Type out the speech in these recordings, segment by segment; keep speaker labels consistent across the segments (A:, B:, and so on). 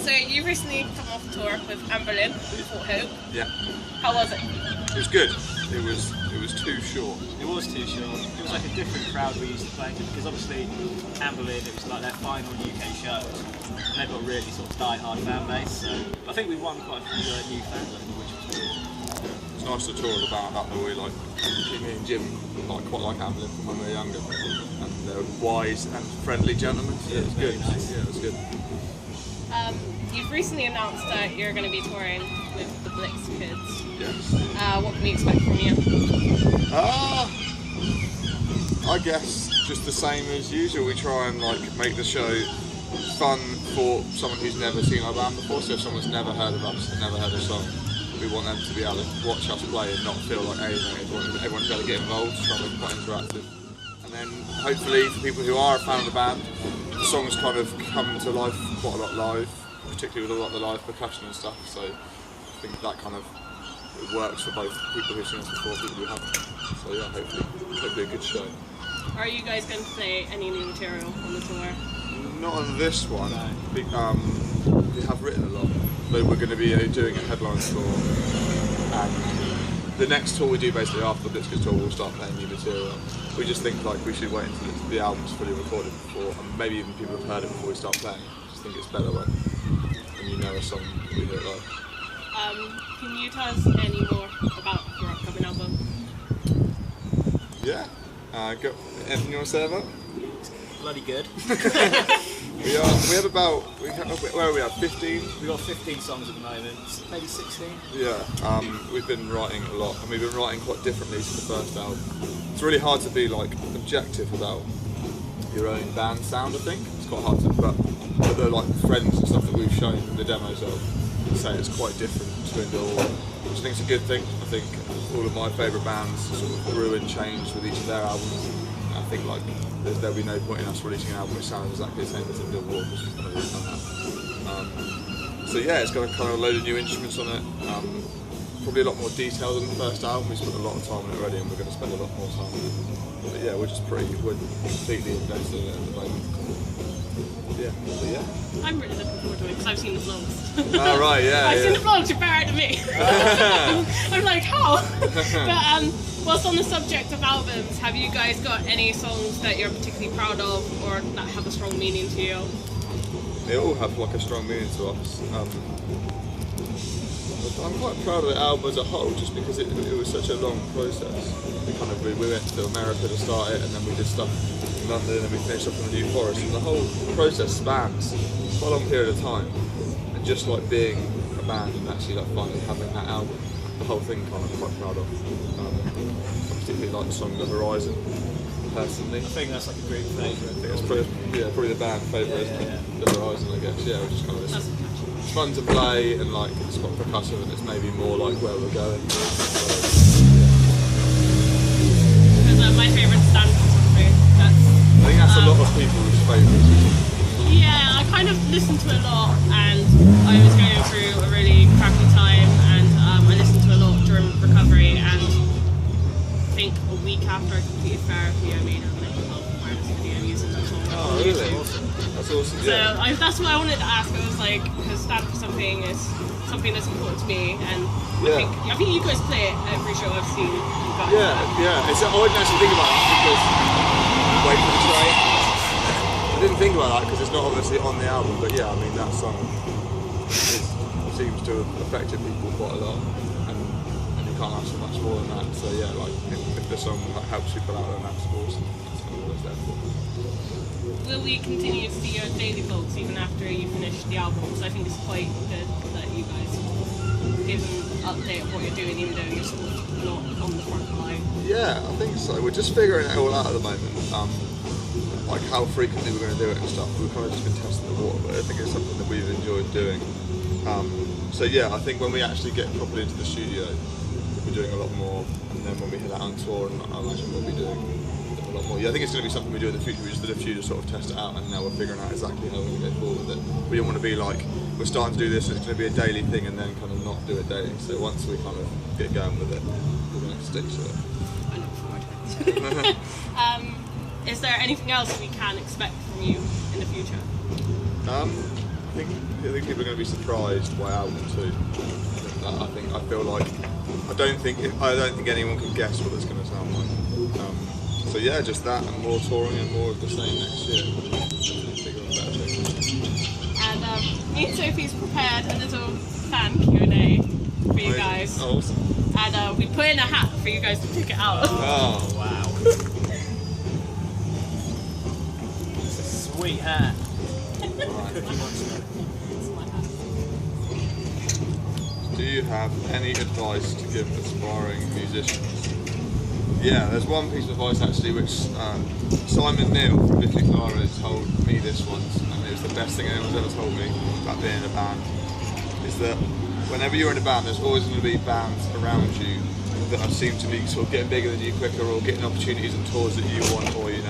A: So you recently come off tour with Berlin, Fort Hope.
B: Yeah.
A: How was it?
B: It was good. It was too short.
C: It was too short. It was like a different crowd we used to play to, because obviously Berlin, it was like their final UK show. And they've got a really sort of die-hard fan base, so I think we won quite a few new fans, which was good.
B: It's nice to tour with a band that way, like me and Jim quite like Berlin from when we were younger. And they're wise and friendly gentlemen. So yeah, it was good.
C: Nice.
B: Yeah, it was good.
A: You've recently announced that you're going to be touring with the Blitz Kids.
B: Yes.
A: What can we expect from you?
B: I guess just the same as usual. We try and make the show fun for someone who's never seen our band before. So if someone's never heard of us and never heard a song, we want them to be able to watch us play and not feel like alienated. We want everyone to be able to get involved, try and make it quite interactive. And then hopefully for people who are a fan of the band, the songs kind of come to life quite a lot live, particularly with a lot of the live percussion and stuff. So I think that kind of it works for both people who've seen us before and people who haven't. So yeah, hopefully a good show.
A: Are you guys going to play any new material on the tour?
B: Not on this one. We have written a lot, but we're going to be doing a headline tour, and the next tour we do basically after the Blitz Kids tour, we'll start playing new material. We just think we should wait until the album's fully recorded before, and maybe even people have heard it before we start playing. I just think it's better when you know a song we hear it live.
A: Can you tell us any more about your upcoming album?
B: Yeah. Anything you want to say about it?
C: Bloody good.
B: Where are we at? 15?
C: We've got 15 songs at the moment, maybe 16.
B: Yeah, we've been writing a lot, and we've been writing quite differently to the first album. It's really hard to be objective about your own band sound, I think. It's quite hard to, but the friends and stuff that we've shown the demos of say it's quite different between the all, which I think is a good thing. I think all of my favourite bands sort of grew and changed with each of their albums. I think there'll be no point in us releasing an album which sounds exactly the same as in Billboard, which is kind of done that. So yeah, it's got a kind of load of new instruments on it. Probably a lot more detailed than the first album. We spent a lot of time on it already, and we're going to spend a lot more time on it. But yeah, we're completely invested in it at the moment. Yeah.
A: I'm really looking forward to it because I've seen the vlogs.
B: Oh right, yeah.
A: I've seen the vlogs. You're better than me. I'm like, how? But whilst on the subject of albums, have you guys got any songs that you're particularly proud of or that have a strong meaning to you?
B: They all have a strong meaning to us. I'm quite proud of the album as a whole, just because it was such a long process. We went to America to start it, and then we did stuff in London, and we finished up in the New Forest. And the whole process spans quite a long period of time. And just being a band and actually finally having that album, the whole thing I'm quite proud of. I particularly like the song The Horizon, personally.
C: I think that's a great favourite.
B: It's probably the band favourite, isn't it? The Horizon, I guess. Yeah, which is kind of it's fun to play, and it's got percussive, and it's maybe more where we're going.
A: Because my favourite stand photography.
B: I think that's a lot of people's favourites.
A: Yeah, I kind of listened to it a lot, and I was going through a really crappy time, and I listened to a lot during recovery, and I think a week after I completed therapy, I made a mental health awareness video using that song.
B: Oh, really? That's awesome. Yeah.
A: So that's what I wanted to ask. I was like, because Stand for Something is something that's important to me, and I think you guys play it every show I've seen you guys.
B: Yeah. I didn't actually think about that because wait for the train. I didn't think about that because it's not obviously on the album, but yeah, I mean that song seems to have affected people quite a lot, and you can't ask for much more than that. So yeah, if the song helps people out, then that's awesome. That's kind of what it's there for.
A: Will we continue to see your daily vlogs even after you finish the album? Because I think it's quite good that you guys give an update of what you're doing, even though you're sort of not on the front line.
B: Yeah, I think so. We're just figuring it all out at the moment. How frequently we're going to do it and stuff. We've kind of just been testing the water, but I think it's something that we've enjoyed doing. So yeah, I think when we actually get properly into the studio, we'll be doing a lot more. And then when we head out on tour, I imagine we'll be doing a lot more. Yeah, I think it's going to be something we do in the future. We just did a few to sort of test it out, and now we're figuring out exactly how we're going to go forward with it. We don't want to be we're starting to do this, and it's going to be a daily thing, and then kind of not do it daily. So once we kind of get going with it, we're going to stick to it.
A: I look forward to it. Is there anything else we can expect from you in the future?
B: I think people are going to be surprised by album 2. I feel like I don't think anyone can guess what it's going to sound like. So yeah, just that and more touring and more of the same next year. Bigger and better things.
A: And me and Sophie's prepared a little fan Q&A for you guys.
B: Oh, awesome.
A: And we put in a hat for you guys to pick it out.
B: Oh
C: Wow. It's a sweet hat.
B: right.
C: Cookie Monster.
A: It's my hat.
B: Do you have any advice to give aspiring musicians? Yeah, there's one piece of advice actually which Simon Neil from Biffy Clyro told me this once, and it was the best thing anyone's ever told me about being in a band, is that whenever you're in a band there's always going to be bands around you that seem to be sort of getting bigger than you quicker, or getting opportunities and tours that you want, or you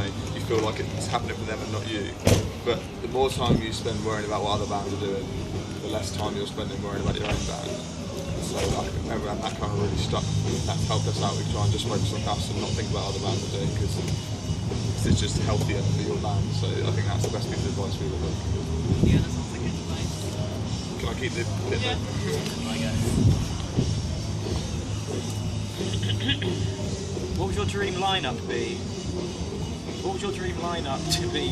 B: feel like it's happening for them and not you. But the more time you spend worrying about what other bands are doing, the less time you're spending worrying about your own band. So I remember that kind of really stuck. That's helped us out. We try and just focus on us and not think about other bands are doing, because it's just healthier for your band. So I think that's the best piece of advice we would have.
A: Yeah, that sounds like good advice.
B: Can I keep the bit
A: Yeah.
C: What would your dream lineup be? What would your dream lineup to be?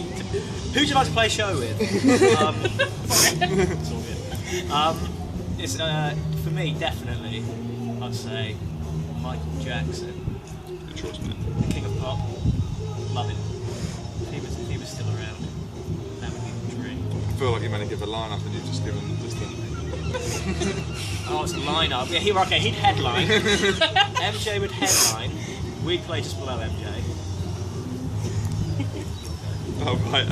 C: Who would you like to play a show with? It's all good. It's for me definitely. I'd say Michael Jackson,
B: Good choice, man.
C: the King of Pop. Love him. If he was still around, that would be the dream.
B: I feel like you're meant to give a lineup and you've just given just the.
C: Oh, it's the lineup. Yeah, he'd headline. MJ would headline. We'd play just below MJ.
B: Oh right.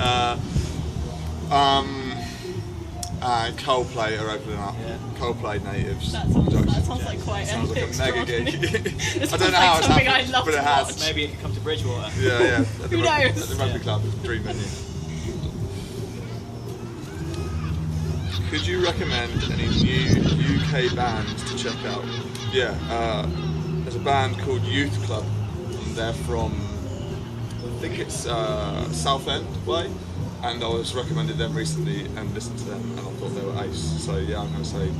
B: Coldplay are opening up.
C: Yeah.
B: Coldplay natives.
A: That sounds like quite
B: Sounds like a mega gig.
A: This
B: I don't know
A: sounds
B: how
A: like
B: it's
A: something
B: happened,
A: I'd love
B: but
A: to
B: it has.
A: watch.
C: Maybe it could come to Bridgewater.
B: Yeah. At the
A: Who knows?
B: At the rugby
C: Yeah.
B: club, dream venue. Could you recommend any new UK bands to check out? Yeah, there's a band called Youth Club, and they're from, I think it's Southend way, and I was recommended them recently and listened to them, and I thought they were ace. So yeah, I'm going to say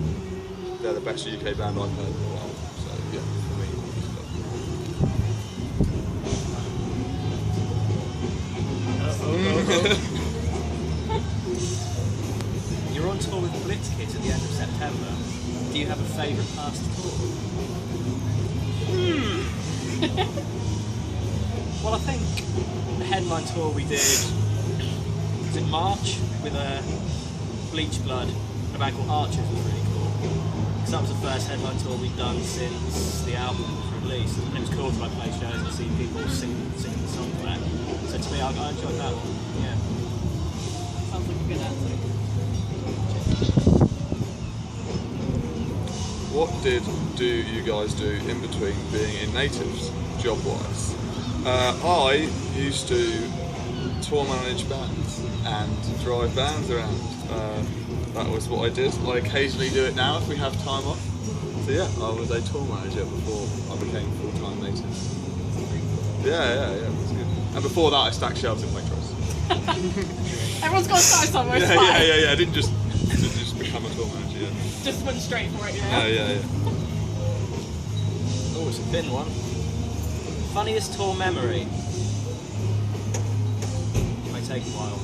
B: they're the best UK band I've heard in a while. So yeah, for me, Youth Club.
C: You're on tour with Blitzkid at the end of September. Do you have a favourite past tour? Well, I think the headline tour we did was in March with Bleach Blood and a band called Archers was really cool. Because that was the first headline tour we'd done since the album was released, and it was cool to like play shows and see people singing the songs back. So to me, I enjoyed that one. Yeah.
A: Sounds like a good answer.
B: What do you guys do in between being in Natives, job-wise? I used to tour manage bands and drive bands around. That was what I did. I occasionally do it now if we have time off. So yeah, I was a tour manager before I became full-time Natives. Yeah, it was good. And before that I stacked shelves in Waitrose.
A: Everyone's got to start somewhere. It's fine.
B: Yeah. I didn't just become a tour manager, yeah.
A: Just went straight for it, you know?
B: Yeah.
C: Oh, it's a thin one. Funniest tour memory? May take a while.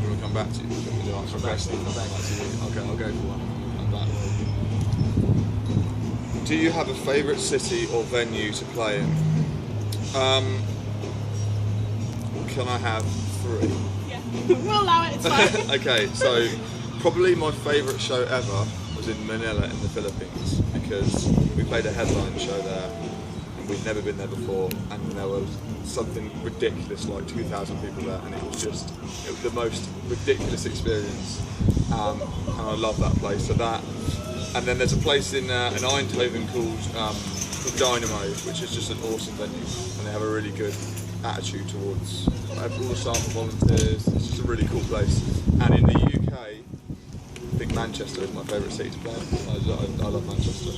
B: We'll come back to you. We'll answer a question.
C: Come back.
B: Okay, I'll go for one. I'm back. Do you have a favourite city or venue to play in? Can I have 3?
A: Yeah. We'll allow it, it's fine.
B: Okay, so probably my favourite show ever was in Manila in the Philippines, because we played a headline show there and we'd never been there before, and there was something ridiculous like 2,000 people there, and it was the most ridiculous experience, and I love that place. So that, and then there's a place in Eindhoven called Dynamo, which is just an awesome venue, and they have a really good attitude towards all the staff and volunteers. It's just a really cool place. And in the UK, I think Manchester is my favourite city to play in. I love Manchester.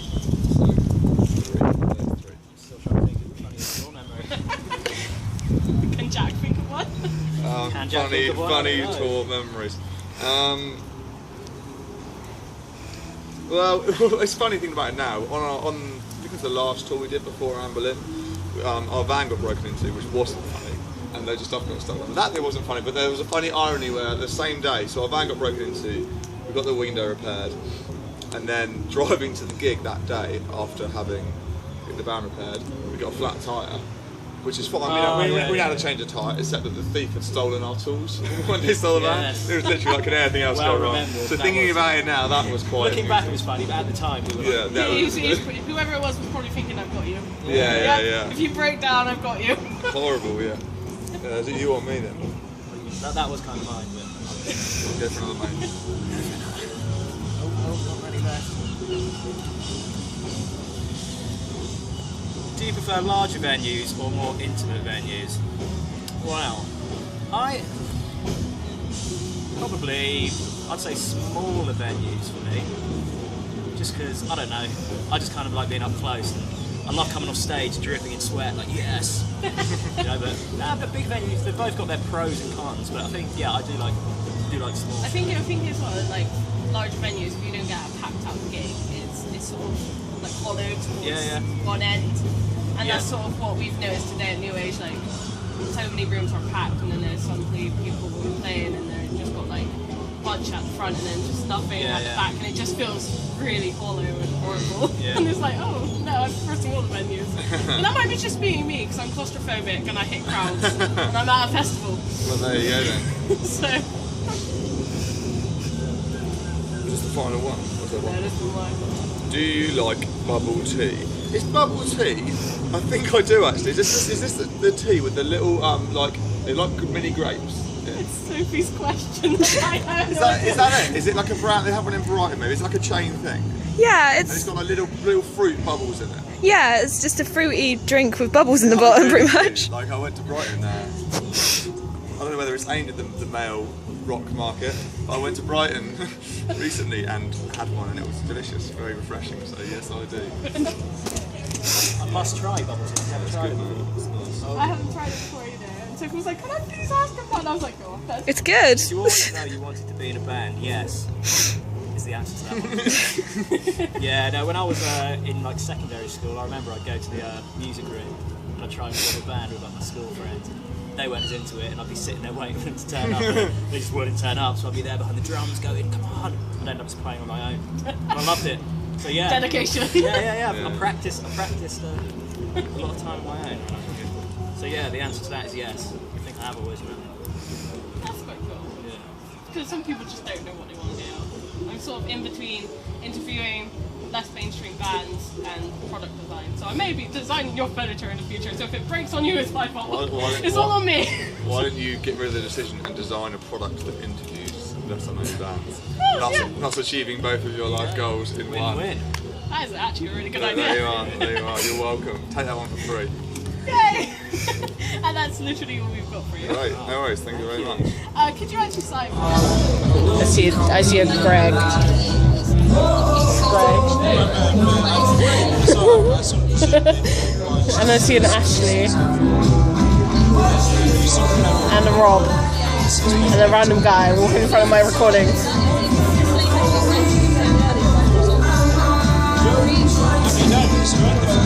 B: So 3.
C: Still trying to think of the funniest tour memory.
A: Can Jack think of one?
C: Can And Jack
B: funny,
C: of the Wild,
B: funny
C: I know.
B: tour memories. Well, it's a funny thing about it now. On I think it was the last tour we did before Amberlin, our van got broken into, which wasn't funny, and loads of stuff got stolen. That bit wasn't funny, but there was a funny irony where the same day, so our van got broken into, we got the window repaired, and then driving to the gig that day after having the van repaired, we got a flat tyre. Which is fine. I mean, we had to change a tyre, except that the thief had stolen our tools when they stole the van.
C: Yes.
B: It was literally like anything else
C: Well
B: go wrong.
C: remembered,
B: So
C: that
B: thinking
C: was-
B: about it now, that was quite.
C: Looking back, it was funny, but at the time, we were like,
B: Yeah, that was
A: Whoever it was probably thinking, I've got you.
B: yeah.
A: If you break down, I've got you.
B: Horrible, yeah. Is it you or me then?
C: that was kind of mine. But...
B: Go for another mate.
C: not many left. Do you prefer larger venues or more intimate venues? Well, I'd say smaller venues for me. Just because, I don't know, I just kind of like being up close. And I love coming off stage dripping in sweat, like, yes! You know, but big venues, they've both got their pros and cons, but I think, yeah, I do like small.
A: I think it's what, like large venues, if you don't get a packed out gig, it's sort of like hollow towards one end. And that's sort of what we've noticed today at New Age, like so many rooms are packed and then there's suddenly people will be playing and they're just got like a bunch at the front and then just nothing at the back, and it just feels really hollow and horrible. And it's like, oh no, I prefer smaller venues. But that might be just being me because I'm claustrophobic and I hate crowds and I'm at a festival.
B: Well, there you go then.
A: So
B: Just the final one. Was there one?
A: that is the one.
B: Do you like bubble tea? Is bubble tea? I think I do actually. Is this the tea with the little they're like mini grapes? Yeah.
A: It's Sophie's question. I have
B: Is
A: no
B: that
A: idea.
B: it? Is it like a brown? They have one in Brighton maybe. It's like a chain thing.
D: Yeah,
B: And it's got like little fruit bubbles in it.
D: yeah, it's just a fruity drink with bubbles in the bottom, pretty much.
B: Like I went to Brighton there. I don't know whether it's aimed at the male rock market, but I went to Brighton recently and had one and it was delicious, very refreshing, so yes I do.
C: I must try bubble tea. I've never tried it before.
A: I haven't tried it before either. And Sophie was like, can I please ask him that? And I was like, go on, that's
D: It's good.
C: You always know you wanted to be in a band, yes. Is the answer to that one. Yeah, no, when I was in like secondary school, I remember I'd go to the music room and I'd try and form a band with like my school friends. They weren't as into it and I'd be sitting there waiting for them to turn up. And they just wouldn't turn up, so I'd be there behind the drums going, come on. I'd end up just playing on my own. And I loved it. So yeah.
A: dedication.
C: Yeah. I practiced a lot of time on my own. So yeah, the answer to that is yes. I think I have always known.
A: That's quite cool.
C: Yeah.
A: Because some people just don't know what they want to do. I'm sort of in between interviewing less mainstream bands and product design. So I may be designing your furniture in the future, so if it breaks on you, it's my fault. It's all on me.
B: Why don't you get rid of the decision and design a product that interviews less unknown bands? That's achieving both of your life goals in one.
C: Win-win.
A: That is actually a really good
B: There you
A: idea.
B: are, you're welcome. Take that one for free.
A: Yay! And that's literally all we've got for you.
B: Right, no worries, thank you very much.
A: Could you actually sign for
D: I see a Greg. And I see an Ashley. And a Rob. And a random guy walking in front of my recording.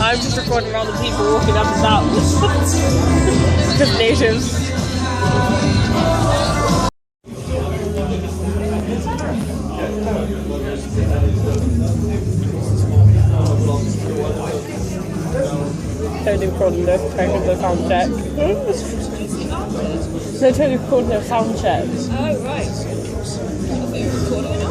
D: I'm just recording random people walking up and down. Just natives. Totally recording this, taking the sound check. No, totally recording their sound check.
E: Oh, right. Are you recording it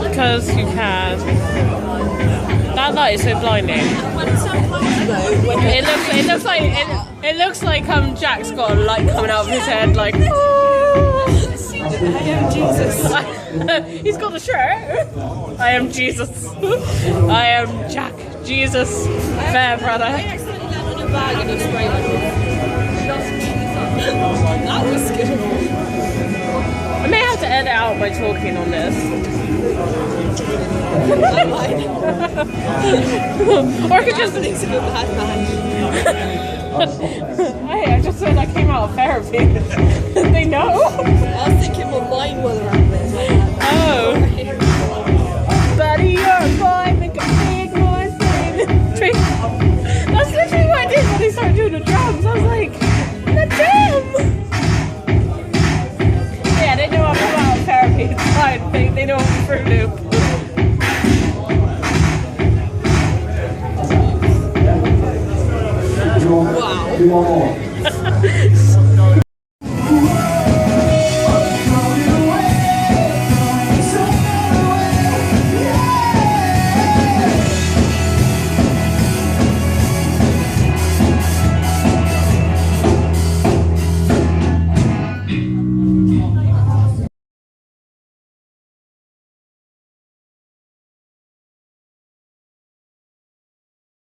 D: Because you can. That light is so blinding. It looks like Jack's got a light coming out of his head, like. I am Jesus. He's got a shirt. I am Jesus. I am Jack. Jesus. Fair brother.
E: I accidentally landed on a bag and it's great. That was good.
D: I may have to edit out my talking on this. Or I could just.
E: Everything's a good bad man.
D: Hey, I just said I came out of therapy. They know.
E: I was thinking my mind was around this.
D: Oh. Buddy, you're a boy, make a big noise, baby. That's literally what I did when they started doing the drums. I was like, the jam! Yeah, they know I'm out of therapy. It's fine. They know I'm for loop.
E: Wow.